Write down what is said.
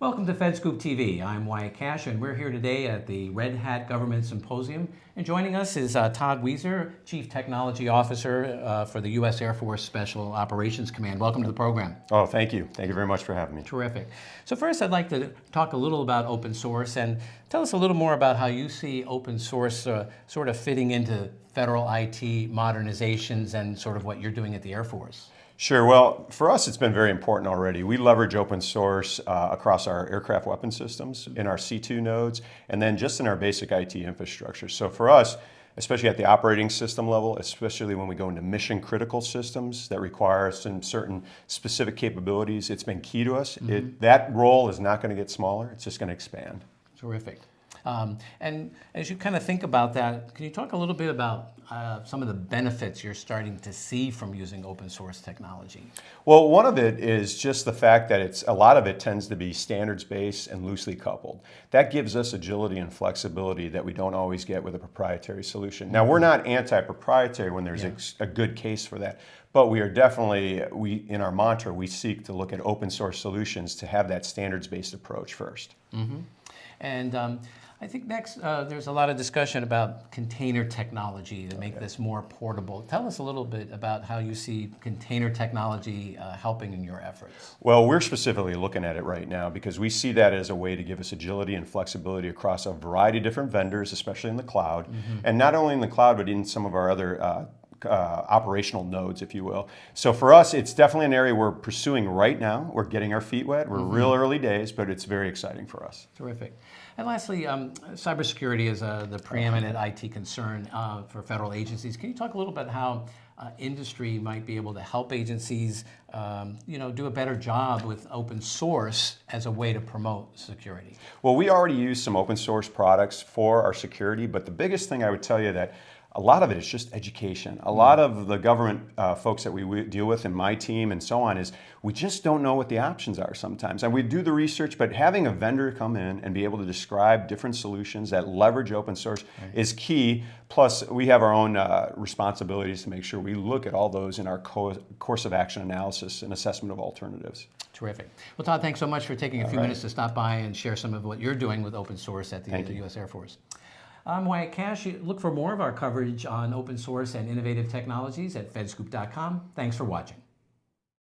Welcome to FedScoop TV. I'm Wyatt Cash, and we're here today at the Red Hat Government Symposium. And joining us is Todd Weiser, Chief Technology Officer for the U.S. Air Force Special Operations Command. Welcome to the program. Oh, thank you. Thank you very much for having me. Terrific. So first, I'd like to talk a little about open source, and tell us a little more about how you see open source sort of fitting into federal IT modernizations and sort of what you're doing at the Air Force. Sure. Well, for us, it's been very important already. We leverage open source across our aircraft weapon systems, in our C2 nodes, and then just in our basic IT infrastructure. So for us, especially at the operating system level, especially when we go into mission critical systems that require some certain specific capabilities, it's been key to us. That role is not going to get smaller. It's just going to expand. Terrific. And as you kind of think about that, can you talk a little bit about some of the benefits you're starting to see from using open source technology? Well, one of it is just the fact that a lot of it tends to be standards-based and loosely coupled. That gives us agility and flexibility that we don't always get with a proprietary solution. Now, we're not anti-proprietary when there's a good case for that, but we are definitely, in our mantra, we seek to look at open source solutions to have that standards-based approach first. And I think next, there's a lot of discussion about container technology to make this more portable. Tell us a little bit about how you see container technology helping in your efforts. Well, we're specifically looking at it right now because we see that as a way to give us agility and flexibility across a variety of different vendors, especially in the cloud. And not only in the cloud, but in some of our other operational nodes, if you will. So for us, it's definitely an area we're pursuing right now. We're getting our feet wet. We're real early days, but it's very exciting for us. Terrific. And lastly, cybersecurity is the preeminent IT concern for federal agencies. Can you talk a little bit how industry might be able to help agencies do a better job with open source as a way to promote security? Well, we already use some open source products for our security, but the biggest thing I would tell you that a lot of it is just education. A lot of the government folks that we deal with, and my team and so on, is we just don't know what the options are sometimes. And we do the research, but having a vendor come in and be able to describe different solutions that leverage open source is key. Plus, we have our own responsibilities to make sure we look at all those in our course of action analysis and assessment of alternatives. Terrific. Well, Todd, thanks so much for taking a few minutes to stop by and share some of what you're doing with open source at the U.S. Air Force. I'm Wyatt Cash. Look for more of our coverage on open source and innovative technologies at fedscoop.com. Thanks for watching.